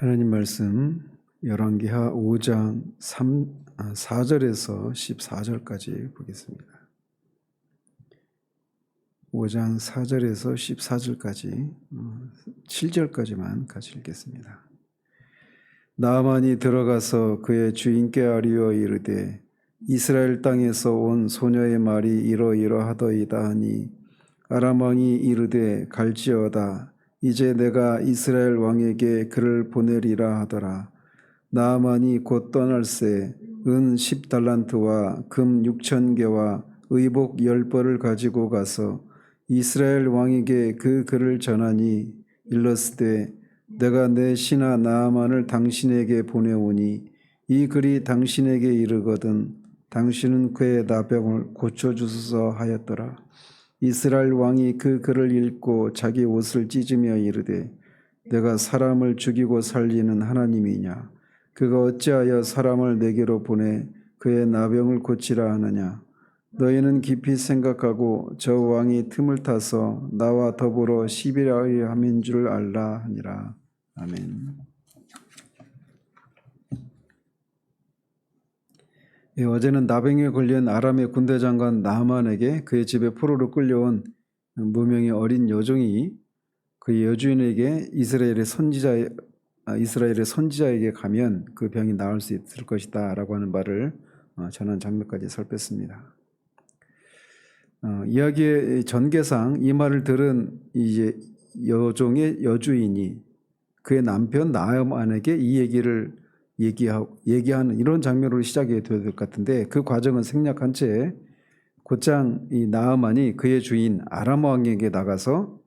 하나님 말씀 열왕기하 5장 4절에서 14절까지 보겠습니다. 5장 4절에서 14절까지 7절까지만 같이 읽겠습니다. 나아만이 들어가서 그의 주인께 아뢰어 이르되 이스라엘 땅에서 온 소녀의 말이 이러이러하더이다 하니 아람 왕이 이르되 갈지어다. 이제 내가 이스라엘 왕에게 그를 보내리라 하더라. 나아만이 곧 떠날새 은 10달란트와 금 6,000개와 의복 10벌을 가지고 가서 이스라엘 왕에게 그 글을 전하니 일렀으되 내가 내 신하 나아만을 당신에게 보내오니 이 글이 당신에게 이르거든 당신은 그의 나병을 고쳐주소서 하였더라. 이스라엘 왕이 그 글을 읽고 자기 옷을 찢으며 이르되 내가 사람을 죽이고 살리는 하나님이냐? 그가 어찌하여 사람을 내게로 보내 그의 나병을 고치라 하느냐? 너희는 깊이 생각하고 저 왕이 틈을 타서 나와 더불어 시비하려 함인 줄 알라 하니라. 아멘. 어제는 나병에 걸린 아람의 군대 장관 나아만에게 그의 집에 포로로 끌려온 무명의 어린 여종이 그 여주인에게 이스라엘의 선지자에게 가면 그 병이 나을 수 있을 것이다 라고 하는 말을 전한 장면까지 살폈습니다. 이야기의 전개상 이 말을 들은 이제 여종의 여주인이 그의 남편 나아만에게 이 얘기를 얘기하는 이런 장면으로 시작이 되어야 될 것 같은데 그 과정은 생략한 채 곧장 이 나아만이 그의 주인 아람 왕에게 나가서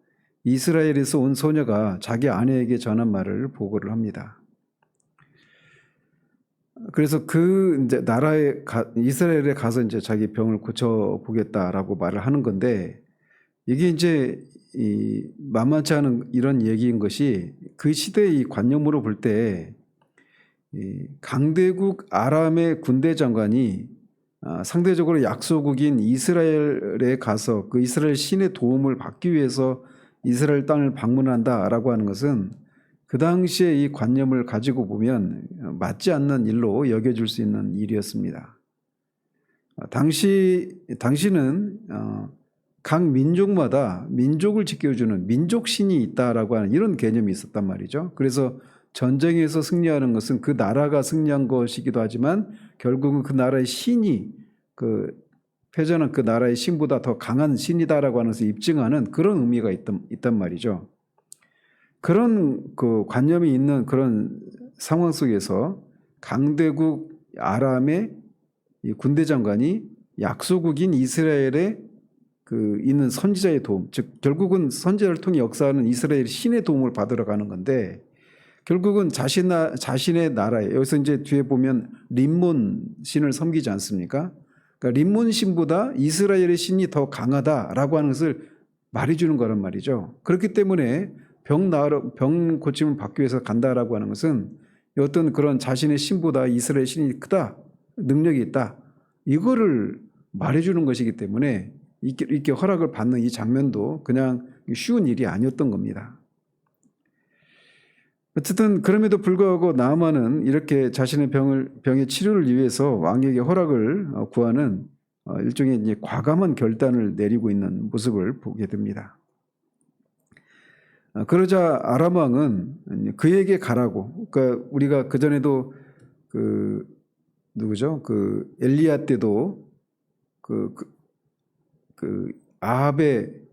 이스라엘에서 온 소녀가 자기 아내에게 전한 말을 보고를 합니다. 그래서 그 이제 이스라엘에 가서 이제 자기 병을 고쳐 보겠다라고 말을 하는 건데 이게 이제 만만치 않은 이런 얘기인 것이 그 시대의 이 관념으로 볼 때 강대국 아람의 군대 장관이 상대적으로 약소국인 이스라엘에 가서 그 이스라엘 신의 도움을 받기 위해서 이스라엘 땅을 방문한다라고 하는 것은 그 당시에 이 관념을 가지고 보면 맞지 않는 일로 여겨질 수 있는 일이었습니다. 당시는 각 민족마다 민족을 지켜주는 민족신이 있다라고 하는 이런 개념이 있었단 말이죠. 그래서 전쟁에서 승리하는 것은 그 나라가 승리한 것이기도 하지만 결국은 그 나라의 신이 패전한 그 나라의 신보다 더 강한 신이다라고 하는 것을 입증하는 그런 의미가 있단 말이죠. 그런 그 관념이 있는 그런 상황 속에서 강대국 아람의 군대 장관이 약소국인 이스라엘에 있는 선지자의 도움, 즉 결국은 선지자를 통해 역사하는 이스라엘 신의 도움을 받으러 가는 건데 결국은 자신의 나라에 여기서 이제 뒤에 보면 림몬 신을 섬기지 않습니까? 그러니까 림몬 신보다 이스라엘의 신이 더 강하다라고 하는 것을 말해주는 거란 말이죠. 그렇기 때문에 병 고침을 받기 위해서 간다라고 하는 것은 어떤 그런 자신의 신보다 이스라엘 신이 크다, 능력이 있다 이거를 말해주는 것이기 때문에 이렇게 허락을 받는 이 장면도 그냥 쉬운 일이 아니었던 겁니다. 어쨌든 그럼에도 불구하고 나아만은 이렇게 자신의 병의 치료를 위해서 왕에게 허락을 구하는 일종의 이제 과감한 결단을 내리고 있는 모습을 보게 됩니다. 그러자 아람 왕은 그에게 가라고. 그러니까 우리가 그 전에도 누구죠? 엘리야 때도 아합의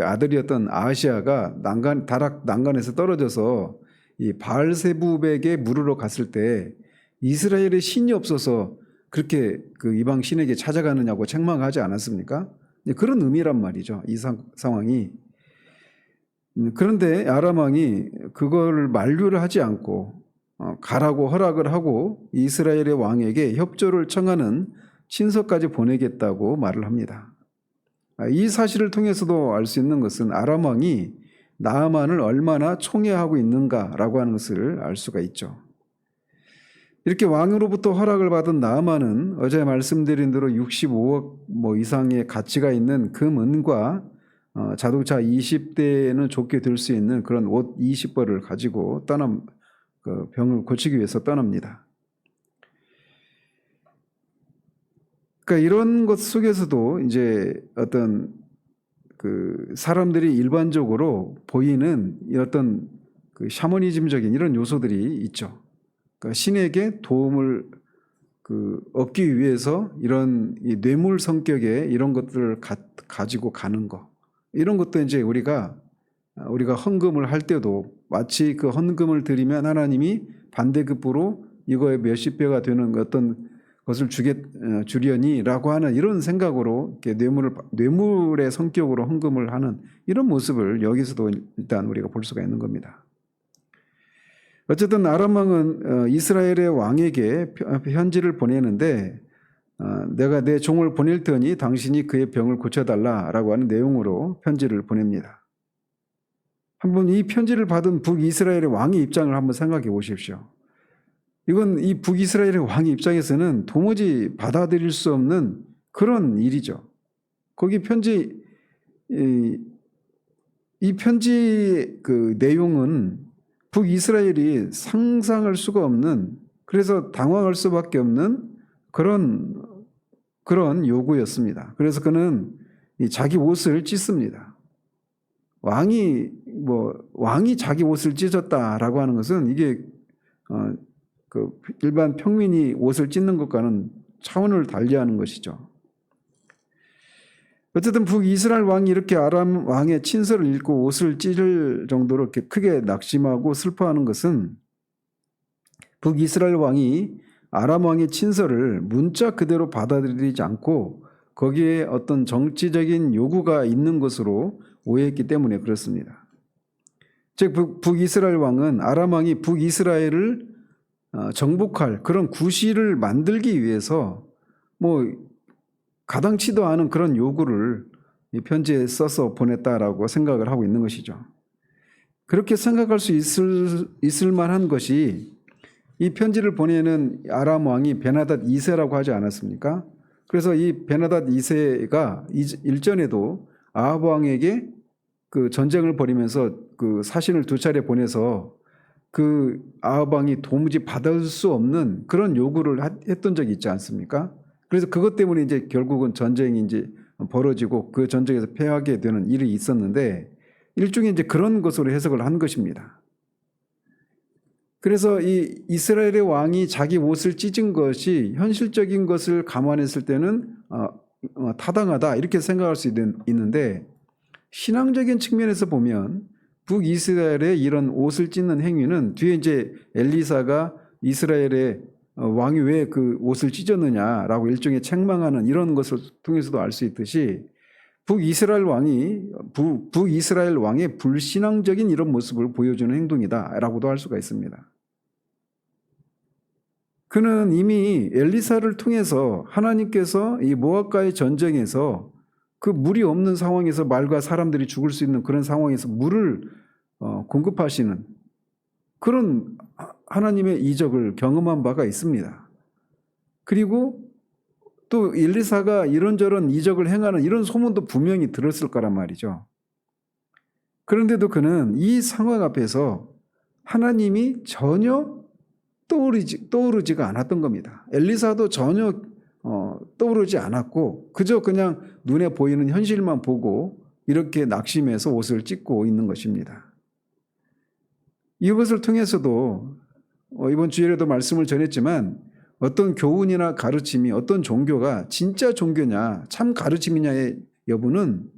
아들이었던 아하시아가 다락 난간에서 떨어져서 이 바알세붑에게 물으러 갔을 때 이스라엘의 신이 없어서 그렇게 이방 신에게 찾아가느냐고 책망하지 않았습니까? 그런 의미란 말이죠. 이 상황이. 그런데 아람 왕이 그걸 만류를 하지 않고 가라고 허락을 하고 이스라엘의 왕에게 협조를 청하는 친서까지 보내겠다고 말을 합니다. 이 사실을 통해서도 알 수 있는 것은 아람 왕이 나아만을 얼마나 총애하고 있는가라고 하는 것을 알 수가 있죠. 이렇게 왕으로부터 허락을 받은 나아만은 어제 말씀드린 대로 65억 이상의 가치가 있는 금, 은과 자동차 20대는 좋게 될 수 있는 그런 옷 20벌을 가지고 그 병을 고치기 위해서 떠납니다. 그러니까 이런 것 속에서도 이제 어떤 그 사람들이 일반적으로 보이는 어떤 그 샤머니즘적인 이런 요소들이 있죠. 그러니까 신에게 도움을 얻기 위해서 이런 이 뇌물 성격의 이런 것들을 가지고 가는 거, 이런 것도 이제 우리가 헌금을 할 때도 마치 그 헌금을 드리면 하나님이 반대급부로 이거에 몇십 배가 되는 어떤 것을 주려니라고 하는 이런 생각으로 이렇게 뇌물의 성격으로 헌금을 하는 이런 모습을 여기서도 일단 우리가 볼 수가 있는 겁니다. 어쨌든 아람 왕은 이스라엘의 왕에게 편지를 보내는데 내가 내 종을 보낼 테니 당신이 그의 병을 고쳐달라라고 하는 내용으로 편지를 보냅니다. 한번 이 편지를 받은 북이스라엘의 왕의 입장을 한번 생각해 보십시오. 이건 이 북이스라엘의 왕의 입장에서는 도무지 받아들일 수 없는 그런 일이죠. 거기 이 편지 그 내용은 북이스라엘이 상상할 수가 없는, 그래서 당황할 수밖에 없는 그런 요구였습니다. 그래서 그는 자기 옷을 찢습니다. 왕이 자기 옷을 찢었다라고 하는 것은 이게 그 일반 평민이 옷을 찢는 것과는 차원을 달리하는 것이죠. 어쨌든 북이스라엘 왕이 이렇게 아람 왕의 친서를 읽고 옷을 찢을 정도로 이렇게 크게 낙심하고 슬퍼하는 것은 북이스라엘 왕이 아람 왕의 친서를 문자 그대로 받아들이지 않고 거기에 어떤 정치적인 요구가 있는 것으로 오해했기 때문에 그렇습니다. 즉 북이스라엘 왕은 아람 왕이 북이스라엘을 정복할 그런 구실을 만들기 위해서 가당치도 않은 그런 요구를 이 편지에 써서 보냈다라고 생각을 하고 있는 것이죠. 그렇게 생각할 수 있을 만한 것이 이 편지를 보내는 아람 왕이 베나닷 2세라고 하지 않았습니까? 그래서 이 베나닷 2세가 일전에도 아합 왕에게 그 전쟁을 벌이면서 그 사신을 2차례 보내서 그 아합 왕이 도무지 받을 수 없는 그런 요구를 했던 적이 있지 않습니까? 그래서 그것 때문에 이제 결국은 전쟁이 이제 벌어지고 그 전쟁에서 패하게 되는 일이 있었는데 일종의 이제 그런 것으로 해석을 한 것입니다. 그래서 이 이스라엘의 왕이 자기 옷을 찢은 것이 현실적인 것을 감안했을 때는 타당하다 이렇게 생각할 수 있는데 신앙적인 측면에서 보면 북이스라엘의 이런 옷을 찢는 행위는 뒤에 이제 엘리사가 이스라엘의 왕이 왜 그 옷을 찢었느냐라고 일종의 책망하는 이런 것을 통해서도 알 수 있듯이 북이스라엘 왕의 불신앙적인 이런 모습을 보여주는 행동이다라고도 할 수가 있습니다. 그는 이미 엘리사를 통해서 하나님께서 이 모압과의 전쟁에서 그 물이 없는 상황에서 말과 사람들이 죽을 수 있는 그런 상황에서 물을 공급하시는 그런 하나님의 이적을 경험한 바가 있습니다. 그리고 또 엘리사가 이런저런 이적을 행하는 이런 소문도 분명히 들었을 거란 말이죠. 그런데도 그는 이 상황 앞에서 하나님이 전혀 떠오르지가 않았던 겁니다. 엘리사도 전혀 떠오르지 않았고 그저 그냥 눈에 보이는 현실만 보고 이렇게 낙심해서 옷을 찢고 있는 것입니다. 이것을 통해서도 이번 주일에도 말씀을 전했지만 어떤 교훈이나 가르침이 어떤 종교가 진짜 종교냐 참 가르침이냐의 여부는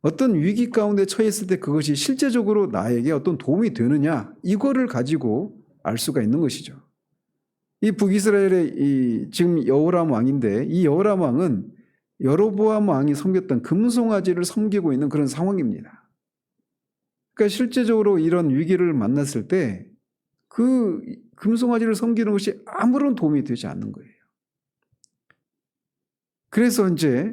어떤 위기 가운데 처했을 때 그것이 실제적으로 나에게 어떤 도움이 되느냐 이거를 가지고 알 수가 있는 것이죠. 이 북이스라엘의 지금 여호람 왕인데 이 여호람 왕은 여로보암 왕이 섬겼던 금송아지를 섬기고 있는 그런 상황입니다. 그러니까 실제적으로 이런 위기를 만났을 때 그 금송아지를 섬기는 것이 아무런 도움이 되지 않는 거예요. 그래서 이제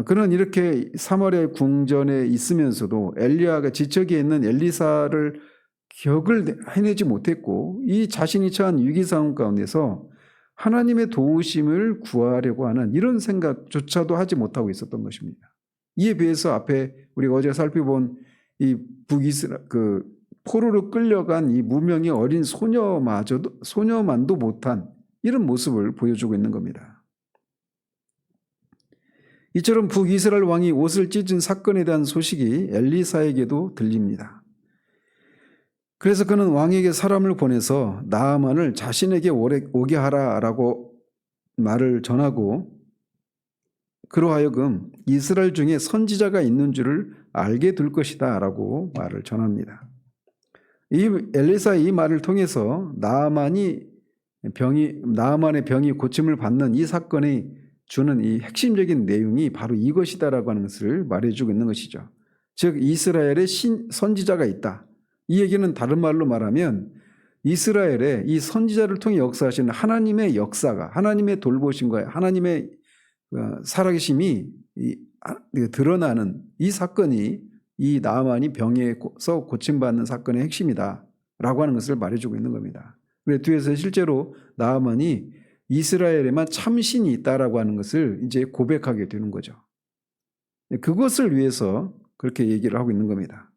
그는 이렇게 사마리아 궁전에 있으면서도 엘리야가 지척에 있는 엘리사를 격을 해내지 못했고 이 자신이 처한 위기 상황 가운데서 하나님의 도우심을 구하려고 하는 이런 생각조차도 하지 못하고 있었던 것입니다. 이에 비해서 앞에 우리가 어제 살펴본 이 포로로 끌려간 이 무명의 어린 소녀만도 못한 이런 모습을 보여주고 있는 겁니다. 이처럼 북이스라엘 왕이 옷을 찢은 사건에 대한 소식이 엘리사에게도 들립니다. 그래서 그는 왕에게 사람을 보내서 나아만을 자신에게 오게 하라라고 말을 전하고 그로 하여금 이스라엘 중에 선지자가 있는 줄을 알게 될 것이다 라고 말을 전합니다. 이 엘리사의 이 말을 통해서 나아만의 병이 고침을 받는 이 사건의 주는 이 핵심적인 내용이 바로 이것이다라고 하는 것을 말해주고 있는 것이죠. 즉 이스라엘에 선지자가 있다. 이 얘기는 다른 말로 말하면 이스라엘에 이 선지자를 통해 역사하시는 하나님의 역사가, 하나님의 돌보심과 하나님의 살아계심이 드러나는 이 사건이 이 나아만이 병에서 고침받는 사건의 핵심이다 라고 하는 것을 말해주고 있는 겁니다. 그래서 뒤에서 실제로 나아만이 이스라엘에만 참신이 있다라고 하는 것을 이제 고백하게 되는 거죠. 그것을 위해서 그렇게 얘기를 하고 있는 겁니다.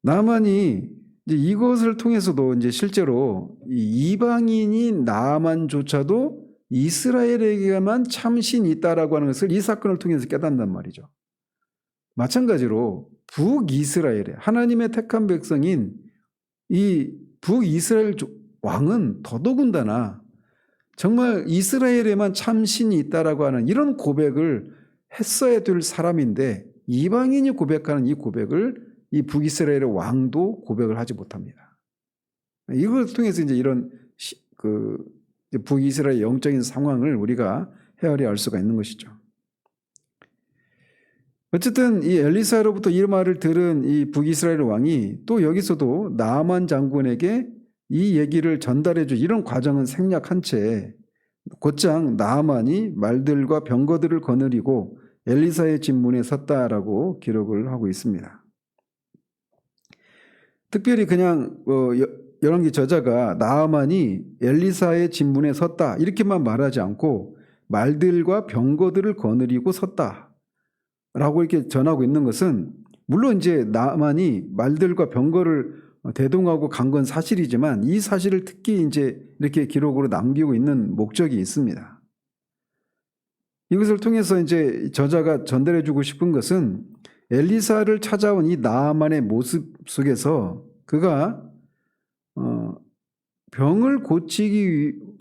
나아만이 이제 이것을 통해서도 이제 실제로 이방인인 나아만조차도 이스라엘에게만 참신이 있다라고 하는 것을 이 사건을 통해서 깨닫는단 말이죠. 마찬가지로 북이스라엘에 하나님의 택한 백성인 이 북이스라엘 왕은 더더군다나 정말 이스라엘에만 참신이 있다라고 하는 이런 고백을 했어야 될 사람인데 이방인이 고백하는 이 고백을 이 북이스라엘의 왕도 고백을 하지 못합니다. 이걸 통해서 이제 이런 북이스라엘의 영적인 상황을 우리가 헤아려 알 수가 있는 것이죠. 어쨌든 이 엘리사로부터 이 말을 들은 이 북이스라엘 왕이 또 여기서도 나아만 장군에게 이 얘기를 전달해 줄 이런 과정은 생략한 채 곧장 나아만이 말들과 병거들을 거느리고 엘리사의 집 문에 섰다라고 기록을 하고 있습니다. 특별히 그냥 열왕기 저자가 나아만이 엘리사의 집 문에 섰다 이렇게만 말하지 않고 말들과 병거들을 거느리고 섰다라고 이렇게 전하고 있는 것은 물론 이제 나아만이 말들과 병거를 대동하고 간 건 사실이지만 이 사실을 특히 이제 이렇게 기록으로 남기고 있는 목적이 있습니다. 이것을 통해서 이제 저자가 전달해주고 싶은 것은 엘리사를 찾아온 이 나아만의 모습 속에서 그가 병을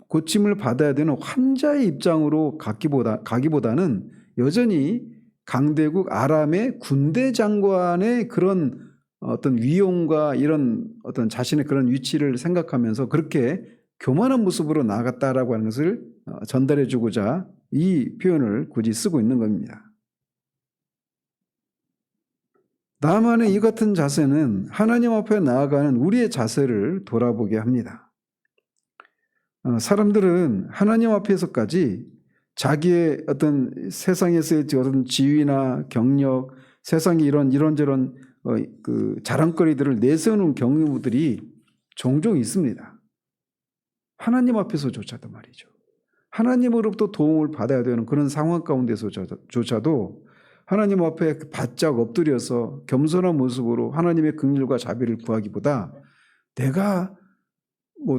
고침을 받아야 되는 환자의 입장으로 가기보다는 여전히 강대국 아람의 군대 장관의 그런 어떤 위용과 이런 어떤 자신의 그런 위치를 생각하면서 그렇게 교만한 모습으로 나아갔다라고 하는 것을 전달해 주고자 이 표현을 굳이 쓰고 있는 겁니다. 나아만의 이 같은 자세는 하나님 앞에 나아가는 우리의 자세를 돌아보게 합니다. 사람들은 하나님 앞에서까지 자기의 어떤 세상에서의 어떤 지위나 경력, 세상의 이런저런 자랑거리들을 내세우는 경우들이 종종 있습니다. 하나님 앞에서조차도 말이죠. 하나님으로부터 도움을 받아야 되는 그런 상황 가운데서조차도 하나님 앞에 바짝 엎드려서 겸손한 모습으로 하나님의 긍휼과 자비를 구하기보다 내가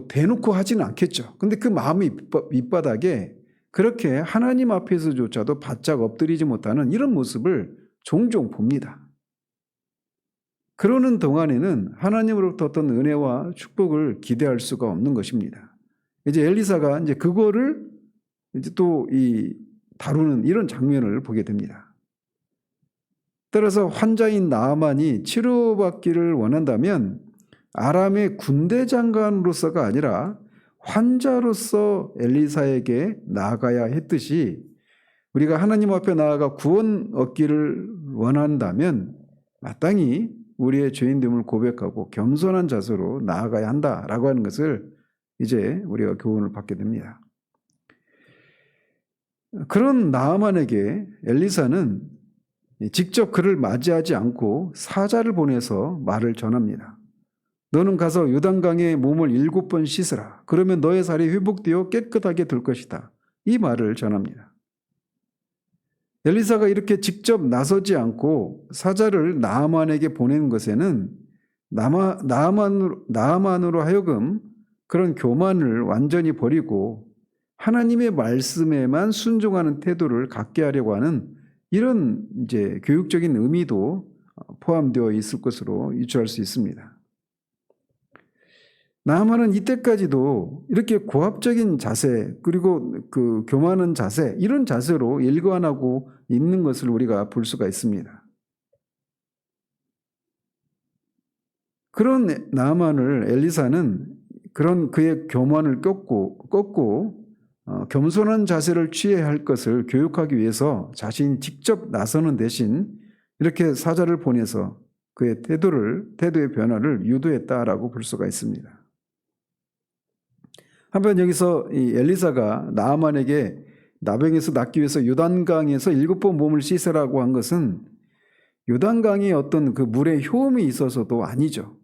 대놓고 하지는 않겠죠. 근데 그 마음의 밑바닥에 그렇게 하나님 앞에서조차도 바짝 엎드리지 못하는 이런 모습을 종종 봅니다. 그러는 동안에는 하나님으로부터 어떤 은혜와 축복을 기대할 수가 없는 것입니다. 이제 엘리사가 이제 그거를 이제 또 다루는 이런 장면을 보게 됩니다. 따라서 환자인 나아만이 치료받기를 원한다면 아람의 군대 장관으로서가 아니라 환자로서 엘리사에게 나아가야 했듯이 우리가 하나님 앞에 나아가 구원 얻기를 원한다면 마땅히 우리의 죄인됨을 고백하고 겸손한 자세로 나아가야 한다라고 하는 것을 이제 우리가 교훈을 받게 됩니다. 그런 나아만에게 엘리사는 직접 그를 맞이하지 않고 사자를 보내서 말을 전합니다. 너는 가서 요단강에 몸을 7번 씻으라. 그러면 너의 살이 회복되어 깨끗하게 될 것이다. 이 말을 전합니다. 엘리사가 이렇게 직접 나서지 않고 사자를 나아만에게 보낸 것에는 나아만으로 하여금 그런 교만을 완전히 버리고 하나님의 말씀에만 순종하는 태도를 갖게 하려고 하는 이런 이제 교육적인 의미도 포함되어 있을 것으로 유추할 수 있습니다. 나아만은 이때까지도 이렇게 고압적인 자세 그리고 그 교만한 자세 이런 자세로 일관하고 있는 것을 우리가 볼 수가 있습니다. 그런 나아만을 엘리사는 그런 그의 교만을 꺾고 겸손한 자세를 취해야 할 것을 교육하기 위해서 자신이 직접 나서는 대신 이렇게 사자를 보내서 그의 태도의 변화를 유도했다라고 볼 수가 있습니다. 한편 여기서 이 엘리사가 나아만에게 나병에서 낫기 위해서 요단강에서 7번 몸을 씻으라고 한 것은 요단강에 어떤 그 물의 효험이 있어서도 아니죠.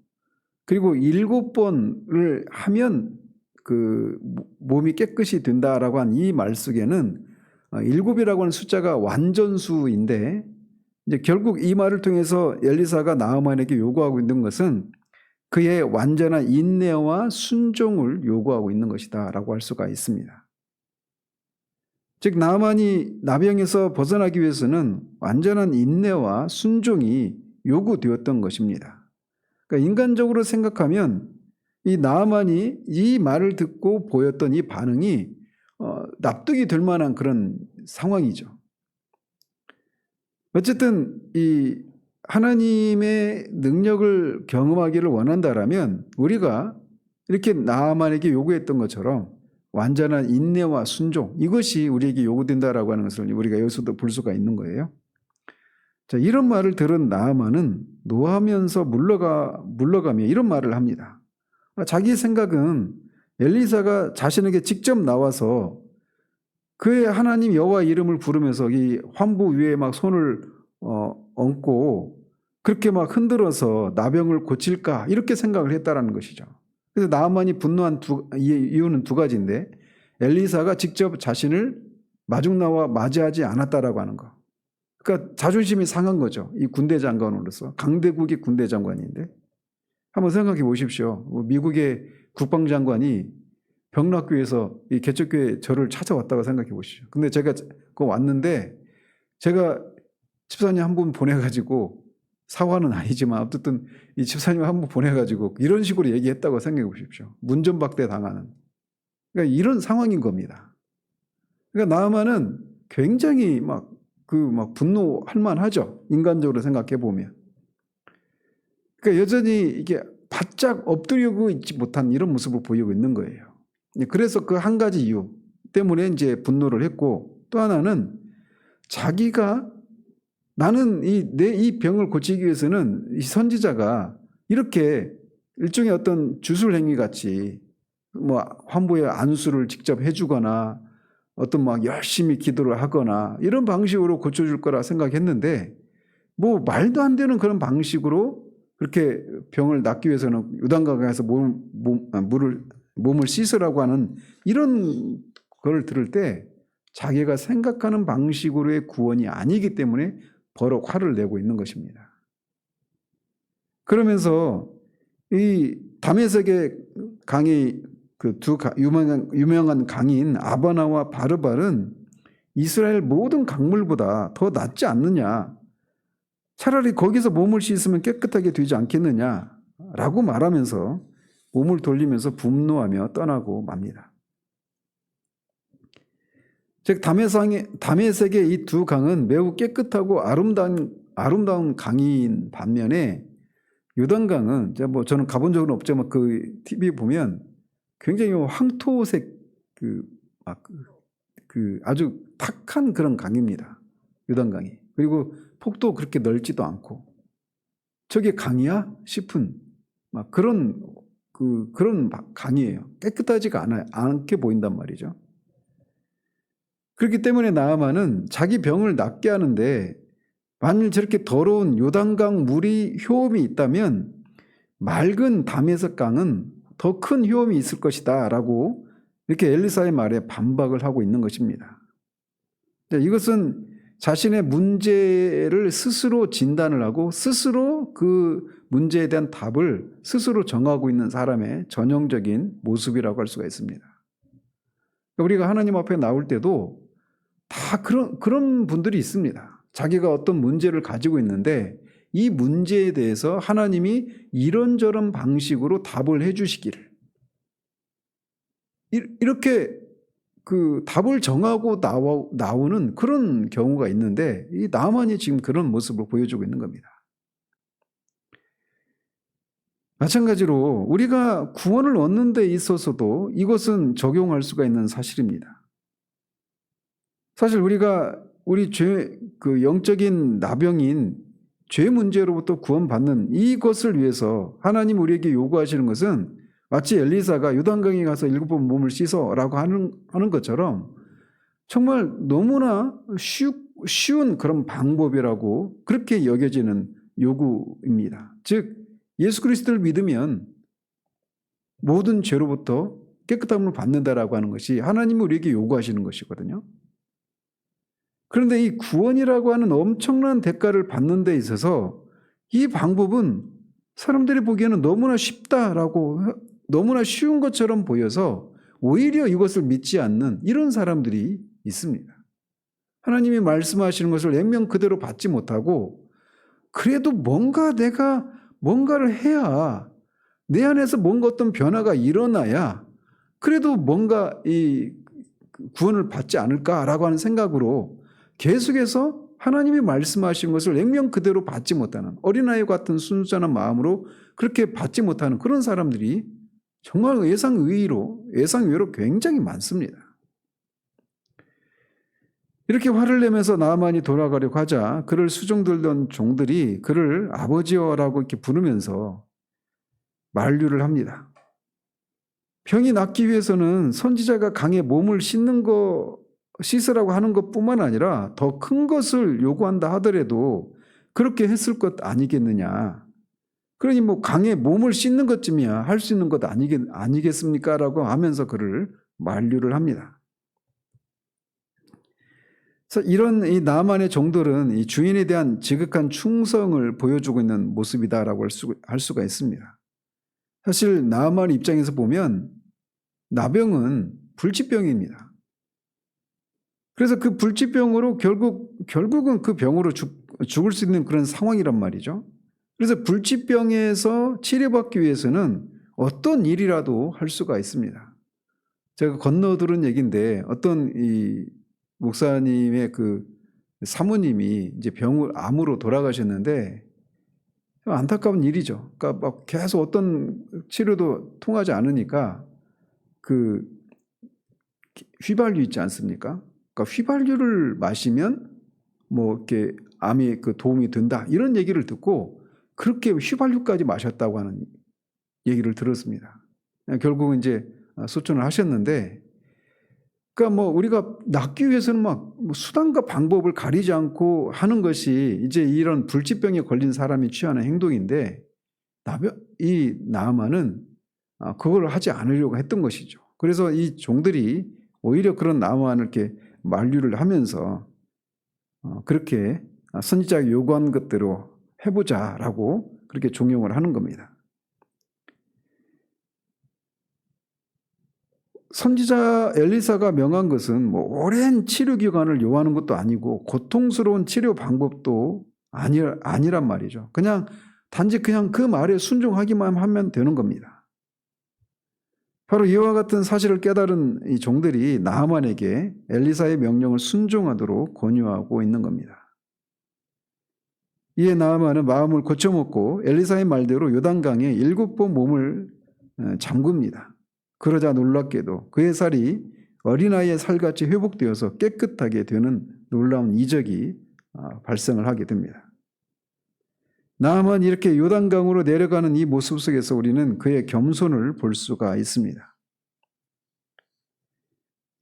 그리고 7번을 하면 그 몸이 깨끗이 된다라고 한 이 말 속에는 7이라고 하는 숫자가 완전수인데 이제 결국 이 말을 통해서 엘리사가 나아만에게 요구하고 있는 것은 그의 완전한 인내와 순종을 요구하고 있는 것이다라고 할 수가 있습니다. 즉 나아만이 나병에서 벗어나기 위해서는 완전한 인내와 순종이 요구되었던 것입니다. 그러니까 인간적으로 생각하면 이 나아만이 이 말을 듣고 보였던 이 반응이 납득이 될 만한 그런 상황이죠. 어쨌든 이 하나님의 능력을 경험하기를 원한다라면 우리가 이렇게 나아만에게 요구했던 것처럼 완전한 인내와 순종 이것이 우리에게 요구된다라고 하는 것을 우리가 여기서도 볼 수가 있는 거예요. 자, 이런 말을 들은 나아만은 노하면서 물러가며 이런 말을 합니다. 자기 생각은 엘리사가 자신에게 직접 나와서 그의 하나님 여호와 이름을 부르면서 이 환부 위에 막 손을 얹고 그렇게 막 흔들어서 나병을 고칠까 이렇게 생각을 했다라는 것이죠. 그래서 나아만이 분노한 이유는 두 가지인데 엘리사가 직접 자신을 마중 나와 맞이하지 않았다라고 하는 거. 그러니까 자존심이 상한 거죠. 이 군대 장관으로서 강대국의 군대 장관인데 한번 생각해 보십시오. 미국의 국방장관이 병락교에서 이 개척교회 저를 찾아왔다고 생각해 보시죠. 근데 제가 그 왔는데 제가 집사님 한 분 보내가지고 사과는 아니지만 어쨌든 이 집사님 한 분 보내가지고 이런 식으로 얘기했다고 생각해 보십시오. 문전박대 당하는. 그러니까 이런 상황인 겁니다. 그러니까 나아만은 굉장히 막 분노할 만하죠. 인간적으로 생각해 보면. 그러니까 여전히 이게 바짝 엎드리고 있지 못한 이런 모습을 보이고 있는 거예요. 그래서 그 한 가지 이유 때문에 이제 분노를 했고 또 하나는 자기가 나는 이 병을 고치기 위해서는 이 선지자가 이렇게 일종의 어떤 주술 행위 같이 뭐 환부의 안수를 직접 해주거나 어떤 막 열심히 기도를 하거나 이런 방식으로 고쳐줄 거라 생각했는데 뭐 말도 안 되는 그런 방식으로 그렇게 병을 낫기 위해서는 요단강에서 몸을 씻으라고 하는 이런 걸 들을 때 자기가 생각하는 방식으로의 구원이 아니기 때문에 버럭 화를 내고 있는 것입니다. 그러면서 이 다메섹의 강이 그 두 유명한 강인 아바나와 바르발은 이스라엘 모든 강물보다 더 낫지 않느냐. 차라리 거기서 몸을 씻으면 깨끗하게 되지 않겠느냐라고 말하면서 몸을 돌리면서 분노하며 떠나고 맙니다. 즉 다메섹의 이 두 강은 매우 깨끗하고 아름다운 강인 반면에 요단강은 저는 가본 적은 없지만 그 TV 보면 굉장히 황토색 아주 탁한 그런 강입니다. 요단강이. 그리고 폭도 그렇게 넓지도 않고 저게 강이야 싶은 막 그런 강이에요. 깨끗하지가 않게 보인단 말이죠. 그렇기 때문에 나아만은 자기 병을 낫게 하는데 만일 저렇게 더러운 요단강 물이 효험이 있다면 맑은 다메섹 강은 더 큰 효험이 있을 것이다 라고 이렇게 엘리사의 말에 반박을 하고 있는 것입니다. 이것은 자신의 문제를 스스로 진단을 하고 스스로 그 문제에 대한 답을 스스로 정하고 있는 사람의 전형적인 모습이라고 할 수가 있습니다. 우리가 하나님 앞에 나올 때도 다 그런 분들이 있습니다. 자기가 어떤 문제를 가지고 있는데 이 문제에 대해서 하나님이 이런저런 방식으로 답을 해주시기를, 이렇게 그 답을 정하고 나오는 그런 경우가 있는데 이 나만이 지금 그런 모습을 보여주고 있는 겁니다. 마찬가지로 우리가 구원을 얻는 데 있어서도 이것은 적용할 수가 있는 사실입니다. 사실 우리가 우리 그 영적인 나병인 죄 문제로부터 구원받는 이것을 위해서 하나님 우리에게 요구하시는 것은 마치 엘리사가 요단강에 가서 7번 몸을 씻어라고 하는 것처럼 정말 너무나 쉬운 그런 방법이라고 그렇게 여겨지는 요구입니다. 즉 예수 그리스도를 믿으면 모든 죄로부터 깨끗함을 받는다라고 하는 것이 하나님이 우리에게 요구하시는 것이거든요. 그런데 이 구원이라고 하는 엄청난 대가를 받는 데 있어서 이 방법은 사람들이 보기에는 너무나 쉽다라고, 너무나 쉬운 것처럼 보여서 오히려 이것을 믿지 않는 이런 사람들이 있습니다. 하나님이 말씀하시는 것을 액면 그대로 받지 못하고 그래도 내가 뭔가를 해야, 내 안에서 뭔가 어떤 변화가 일어나야 그래도 뭔가 이 구원을 받지 않을까라고 하는 생각으로 계속해서 하나님이 말씀하신 것을 액면 그대로 받지 못하는, 어린아이 같은 순수한 마음으로 그렇게 받지 못하는 그런 사람들이 정말 예상외로 굉장히 많습니다. 이렇게 화를 내면서 나아만이 돌아가려고 하자 그를 수종들던 종들이 그를 아버지여라고 이렇게 부르면서 만류를 합니다. 병이 낫기 위해서는 선지자가 강에 몸을 씻으라고 하는 것뿐만 아니라 더 큰 것을 요구한다 하더라도 그렇게 했을 것 아니겠느냐. 그러니 뭐 강에 몸을 씻는 것쯤이야 할 수 있는 것 아니겠습니까? 라고 하면서 그를 만류를 합니다. 그래서 이런 이 나만의 종들은 이 주인에 대한 지극한 충성을 보여주고 있는 모습이다라고 할 수가 있습니다. 사실 나만 입장에서 보면 나병은 불치병입니다. 그래서 그 불치병으로 결국은 그 병으로 죽을 수 있는 그런 상황이란 말이죠. 그래서 불치병에서 치료받기 위해서는 어떤 일이라도 할 수가 있습니다. 제가 건너들은 얘기인데 어떤 이 목사님의 그 사모님이 이제 암으로 돌아가셨는데 안타까운 일이죠. 그러니까 막 계속 어떤 치료도 통하지 않으니까 그 휘발유 있지 않습니까? 그러니까 휘발유를 마시면 뭐 이렇게 암에 그 도움이 된다 이런 얘기를 듣고 그렇게 휘발유까지 마셨다고 하는 얘기를 들었습니다. 결국은 이제 소천을 하셨는데, 그러니까 뭐 우리가 낫기 위해서는 막 수단과 방법을 가리지 않고 하는 것이 이제 이런 불치병에 걸린 사람이 취하는 행동인데 이 나아만은 그걸 하지 않으려고 했던 것이죠. 그래서 이 종들이 오히려 그런 나아만을 이렇게 만류를 하면서 그렇게 선지자가 요구한 것대로 해보자라고 그렇게 종용을 하는 겁니다. 선지자 엘리사가 명한 것은 뭐 오랜 치료 기간을 요하는 것도 아니고 고통스러운 치료 방법도 아니란 말이죠. 단지 그 말에 순종하기만 하면 되는 겁니다. 바로 이와 같은 사실을 깨달은 이 종들이 나아만에게 엘리사의 명령을 순종하도록 권유하고 있는 겁니다. 이에 나아만은 마음을 고쳐먹고 엘리사의 말대로 요단강에 7번 몸을 잠굽니다. 그러자 놀랍게도 그의 살이 어린아이의 살같이 회복되어서 깨끗하게 되는 놀라운 이적이 발생을 하게 됩니다. 나아만 이렇게 요단강으로 내려가는 이 모습 속에서 우리는 그의 겸손을 볼 수가 있습니다.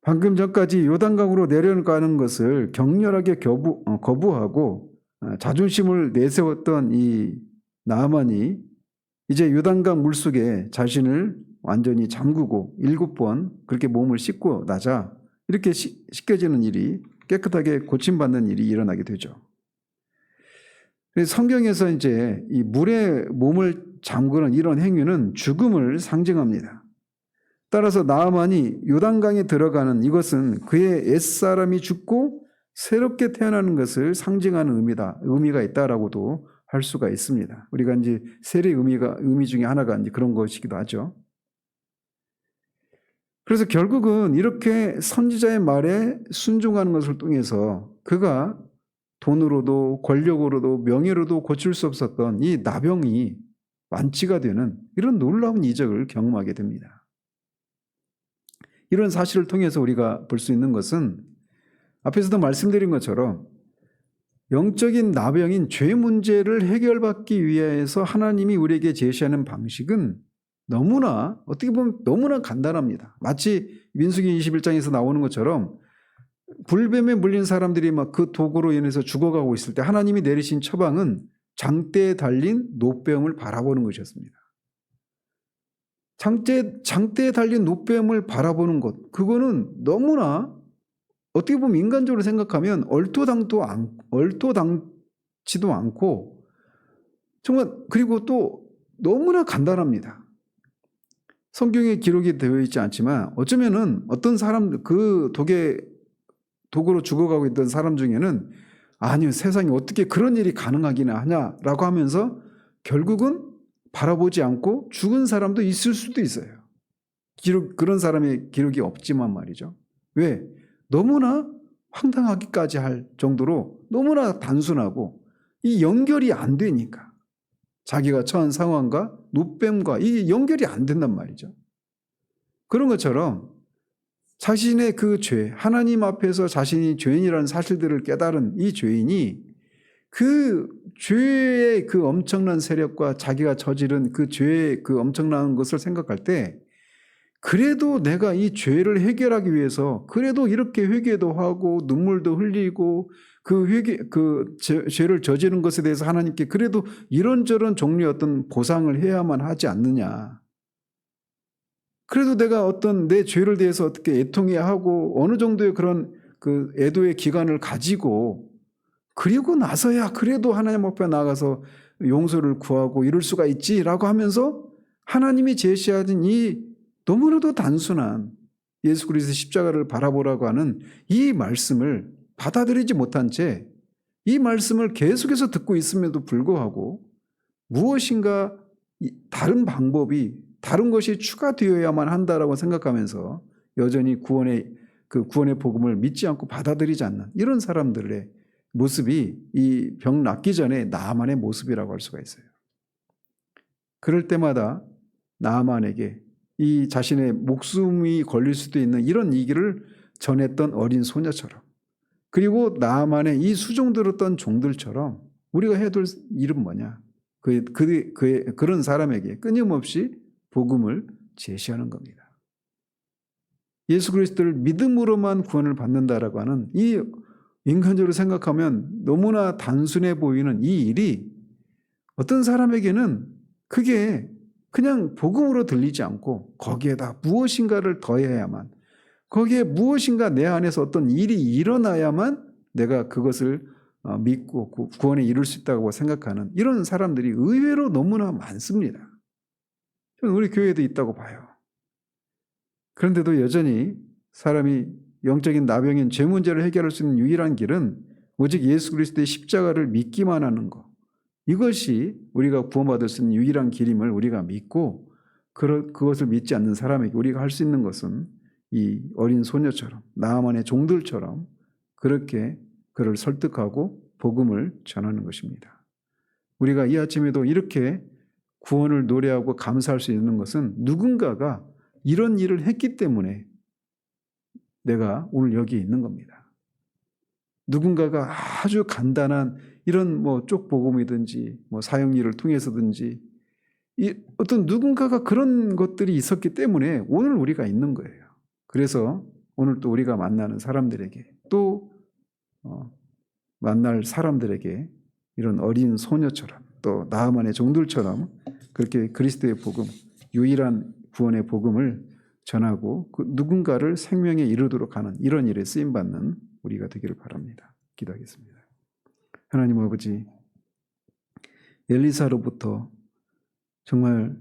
방금 전까지 요단강으로 내려가는 것을 격렬하게 거부하고 자존심을 내세웠던 이 나아만이 이제 요단강 물속에 자신을 완전히 잠그고 7번 그렇게 몸을 씻고 나자 이렇게 씻겨지는 일이 깨끗하게 고침받는 일이 일어나게 되죠. 성경에서 이제 이 물에 몸을 잠그는 이런 행위는 죽음을 상징합니다. 따라서 나아만이 요단강에 들어가는 이것은 그의 옛사람이 죽고 새롭게 태어나는 것을 상징하는 의미가 있다라고도 할 수가 있습니다. 우리가 이제 세례 의미 중에 하나가 이제 그런 것이기도 하죠. 그래서 결국은 이렇게 선지자의 말에 순종하는 것을 통해서 그가 돈으로도 권력으로도 명예로도 고칠 수 없었던 이 나병이 완치가 되는 이런 놀라운 이적을 경험하게 됩니다. 이런 사실을 통해서 우리가 볼 수 있는 것은 앞에서도 말씀드린 것처럼 영적인 나병인 죄 문제를 해결받기 위해서 하나님이 우리에게 제시하는 방식은 너무나 어떻게 보면 너무나 간단합니다. 마치 민수기 21장에서 나오는 것처럼 불뱀에 물린 사람들이 막 그 독으로 인해서 죽어가고 있을 때 하나님이 내리신 처방은 장대에 달린 노뱀을 바라보는 것이었습니다. 장대에 달린 노뱀을 바라보는 것, 그거는 너무나 어떻게 보면 인간적으로 생각하면 얼토당치도 않고 정말 그리고 또 너무나 간단합니다. 성경에 기록이 되어 있지 않지만 어쩌면은 어떤 사람 그 독으로 죽어가고 있던 사람 중에는 아니요, 세상에 어떻게 그런 일이 가능하기나 하냐라고 하면서 결국은 바라보지 않고 죽은 사람도 있을 수도 있어요. 그런 사람의 기록이 없지만 말이죠. 왜? 너무나 황당하기까지 할 정도로 너무나 단순하고 이 연결이 안 되니까 자기가 처한 상황과 노뱀과 이게 연결이 안 된단 말이죠. 그런 것처럼 자신의 그 죄, 하나님 앞에서 자신이 죄인이라는 사실들을 깨달은 이 죄인이 그 죄의 그 엄청난 세력과 자기가 저지른 그 죄의 그 엄청난 것을 생각할 때 그래도 내가 이 죄를 해결하기 위해서 그래도 이렇게 회개도 하고 눈물도 흘리고 그 죄를 저지른 것에 대해서 하나님께 그래도 이런저런 종류의 어떤 보상을 해야만 하지 않느냐. 그래도 내가 어떤 내 죄를 대해서 어떻게 애통해야 하고 어느 정도의 그런 그 애도의 기간을 가지고 그리고 나서야 그래도 하나님 앞에 나가서 용서를 구하고 이럴 수가 있지라고 하면서 하나님이 제시하신 이 너무나도 단순한 예수 그리스도의 십자가를 바라보라고 하는 이 말씀을 받아들이지 못한 채 이 말씀을 계속해서 듣고 있음에도 불구하고 무엇인가 다른 방법이 다른 것이 추가되어야만 한다라고 생각하면서 여전히 구원의 복음을 믿지 않고 받아들이지 않는 이런 사람들의 모습이 이 병 낫기 전에 나아만의 모습이라고 할 수가 있어요. 그럴 때마다 나아만에게 이 자신의 목숨이 걸릴 수도 있는 이런 얘기를 전했던 어린 소녀처럼 그리고 나아만의 이 수종 들었던 종들처럼 우리가 해야 될 일은 뭐냐? 그런 사람에게 끊임없이 복음을 제시하는 겁니다. 예수 그리스도를 믿음으로만 구원을 받는다라고 하는 이 인간적으로 생각하면 너무나 단순해 보이는 이 일이 어떤 사람에게는 그게 그냥 복음으로 들리지 않고 거기에다 무엇인가를 더해야만 거기에 무엇인가 내 안에서 어떤 일이 일어나야만 내가 그것을 믿고 구원에 이룰 수 있다고 생각하는 이런 사람들이 의외로 너무나 많습니다. 저는 우리 교회에도 있다고 봐요. 그런데도 여전히 사람이 영적인 나병인 죄 문제를 해결할 수 있는 유일한 길은 오직 예수 그리스도의 십자가를 믿기만 하는 것. 이것이 우리가 구원받을 수 있는 유일한 길임을 우리가 믿고 그것을 믿지 않는 사람에게 우리가 할 수 있는 것은 이 어린 소녀처럼 나아만의 종들처럼 그렇게 그를 설득하고 복음을 전하는 것입니다. 우리가 이 아침에도 이렇게 구원을 노래하고 감사할 수 있는 것은 누군가가 이런 일을 했기 때문에 내가 오늘 여기 있는 겁니다. 누군가가 아주 간단한 이런 쪽복음이든지 사형리를 통해서든지 어떤 누군가가 그런 것들이 있었기 때문에 오늘 우리가 있는 거예요. 그래서 오늘 또 우리가 만나는 사람들에게 또 만날 사람들에게 이런 어린 소녀처럼 또 나아만의 종들처럼 그렇게 그리스도의 복음, 유일한 구원의 복음을 전하고 그 누군가를 생명에 이르도록 하는 이런 일에 쓰임받는 우리가 되기를 바랍니다. 기도하겠습니다. 하나님 아버지, 엘리사로부터 정말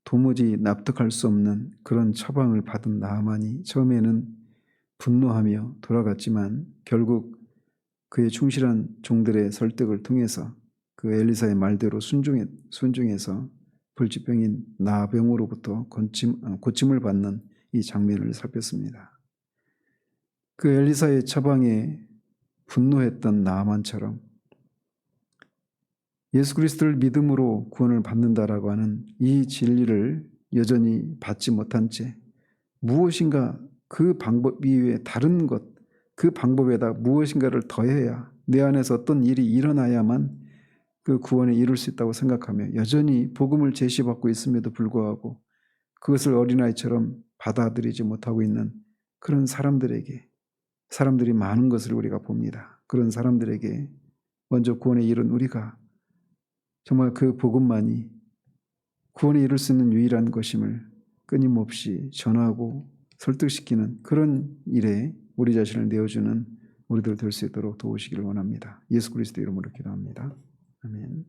도무지 납득할 수 없는 그런 처방을 받은 나아만이 처음에는 분노하며 돌아갔지만 결국 그의 충실한 종들의 설득을 통해서 그 엘리사의 말대로 순종해서 불치병인 나병으로부터 고침을 받는 이 장면을 살폈습니다. 그 엘리사의 처방에 분노했던 나아만처럼 예수 그리스도를 믿음으로 구원을 받는다라고 하는 이 진리를 여전히 받지 못한 채 무엇인가 그 방법 이외에 다른 것, 그 방법에다 무엇인가를 더해야 내 안에서 어떤 일이 일어나야만 그 구원에 이룰 수 있다고 생각하며 여전히 복음을 제시받고 있음에도 불구하고 그것을 어린아이처럼 받아들이지 못하고 있는 그런 사람들이 많은 것을 우리가 봅니다. 그런 사람들에게 먼저 구원에 이른 우리가 정말 그 복음만이 구원에 이룰 수 있는 유일한 것임을 끊임없이 전하고 설득시키는 그런 일에 우리 자신을 내어주는 우리들 될 수 있도록 도우시기를 원합니다. 예수 그리스도 이름으로 기도합니다. 아멘.